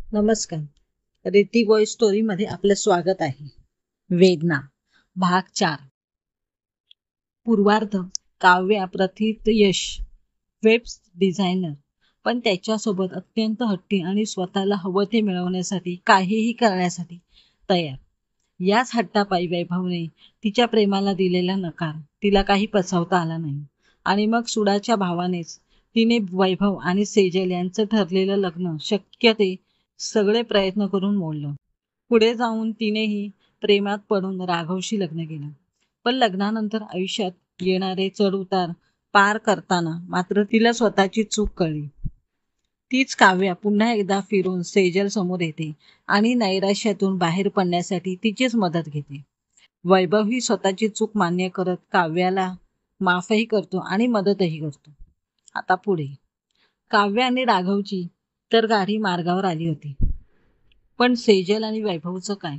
नमस्कार. Riddhi voice story मध्ये आपलं स्वागत आहे. वेदना भाग 4. पूर्वार्ध. काव्या प्रथित यश वेब डिझायनर, पण त्याच्यासोबत अत्यंत हट्टी आणि स्वतःला हवं ते मिळवण्यासाठी काहीही करण्यासाठी तयार. याच हट्टापायी वैभवने तिच्या प्रेमाला दिलेला नकार तिला काही पचवता आला नाही आणि मग सुडाच्या भावानेच तिने वैभव आणि सेजल यांचं ठरलेलं लग्न शक्य ते सगळे प्रयत्न करून मोडलं. पुढे जाऊन तिनेही प्रेमात पडून राघवशी लग्न केलं. पण लग्नानंतर आयुष्यात येणारे चढउतार पार करताना मात्र तिला स्वतःची चूक कळली. तीच काव्या पुन्हा एकदा फिरून सेजल समोर येते आणि नैराश्यातून बाहेर पडण्यासाठी तिचीच मदत घेते. वैभव ही स्वतःची चूक मान्य करत काव्याला माफही करतो आणि मदतही करतो. आता पुढे. काव्या आणि राघवची तर गाडी मार्गावर आली होती, पण सेजल आणि वैभवचं काय?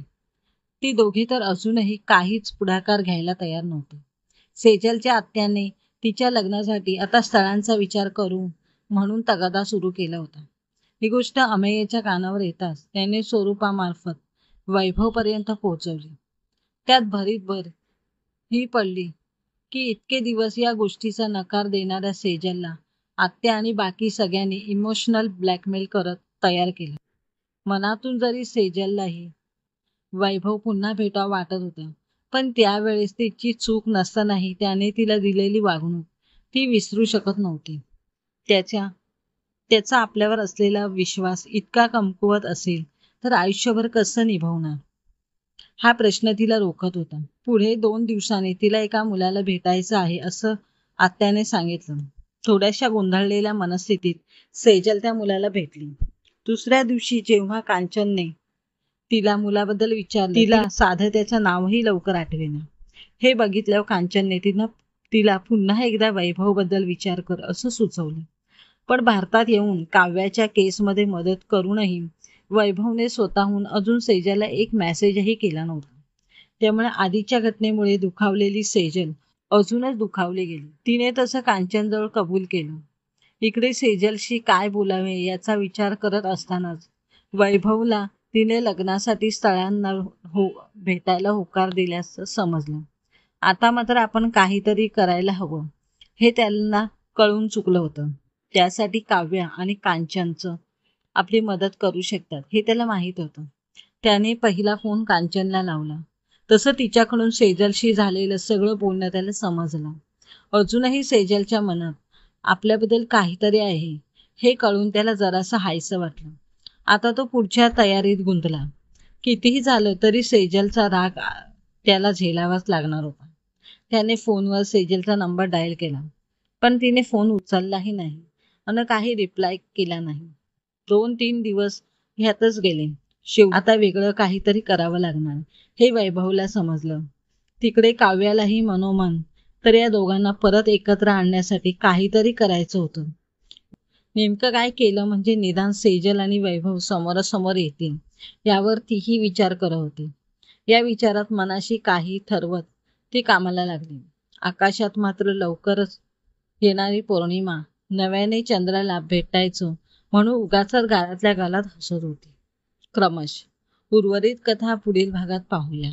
ती दोघी तर अजूनही काहीच पुढाकार घ्यायला तयार नव्हते. सेजलच्या आत्याने तिच्या लग्नासाठी आता स्थळांचा विचार करू म्हणून तगादा सुरू केला होता. ही गोष्ट अमेयच्या कानावर येताच त्याने स्वरूपामार्फत वैभवपर्यंत पोहोचवली. त्यात भरीतभर ही पडली की इतके दिवस या गोष्टीचा नकार देणाऱ्या सेजलला आत्या आणि बाकी सगळ्यांनी इमोशनल ब्लॅकमेल करत तयार केलं. मनातून जरी सेजललाही वैभव पुन्हा भेटावा वाटत होता, पण त्यावेळेस तिची चूक नसतानाही त्याने तिला दिलेली वागणूक ती विसरू शकत नव्हती. त्याचा आपल्यावर असलेला विश्वास इतका कमकुवत असेल तर आयुष्यभर कसं निभावणार, हा प्रश्न तिला रोखत होता. पुढे 2 दिवसांनी तिला एका मुलाला भेटायचं आहे असं आत्याने सांगितलं. थोड्याशा गोंधळलेल्या मनस्थितीत सेजल त्या मुलाला भेटली. दुसऱ्या दिवशी जेव्हा कांचनने तिला मुलाबद्दल विचारलं, तिला साधं त्याचं नावही लवकर आठवेना. हे बघितल्यावर कांचनने तिला पुन्हा एकदा वैभवबद्दल विचार कर असं सुचवलं. पण भारतात येऊन काव्याच्या केसमध्ये मदत करूनही वैभवने स्वतःहून अजून सेजलला एक मेसेजही केला नव्हता. त्यामुळे आधीच्या घटनेमुळे दुखावलेली सेजल अजूनच दुखावली गेली. तिने तसं कांचनजवळ कबूल केलं. इकडे सेजलशी काय बोलावे याचा विचार करत असतानाच वैभवला तिने लग्नासाठी स्थळांना भेटायला होकार दिल्याचं समजलं. आता मात्र आपण काहीतरी करायला हवं हे त्यांना कळून चुकलं होतं. त्यासाठी काव्या आणि कांचनचं आपली मदत करू शकतात हे त्याला माहीत होतं. त्याने पहिला फोन कांचनला लावला. तसं तिच्याकडून सेजलशी झालेलं सगळं बोलणं त्याला समजलं. अजूनही सेजलच्या मनात आपल्याबद्दल काहीतरी आहे हे कळून त्याला जरासं हायसं वाटलं. आता तो पुढच्या तयारीत गुंतला. कितीही झालं तरी सेजलचा राग त्याला झेलावाच लागणार होता. त्याने फोनवर सेजलचा नंबर डायल केला, पण तिने फोन उचललाही नाही आणि काही रिप्लाय केला नाही. 2-3 दिवस ह्यातच गेले. आता वेगळं काहीतरी करावं लागणार हे वैभवला समजलं. तिकडे काव्यालाही मनोमन तर या दोघांना परत एकत्र आणण्यासाठी काहीतरी करायचं होतं. नेमकं काय केलं म्हणजे निदान सेजल आणि वैभव समोरासमोर येतील यावर तीही विचार करत होती. या विचारात मनाशी काही ठरवत ती कामाला लागली. आकाशात मात्र लवकरच येणारी पौर्णिमा नव्याने चंद्राला भेटायचं म्हणून उगाचच गालातल्या गालात हसत होती. क्रमश. उर्वरित कथा पुढील भागात पाहूया.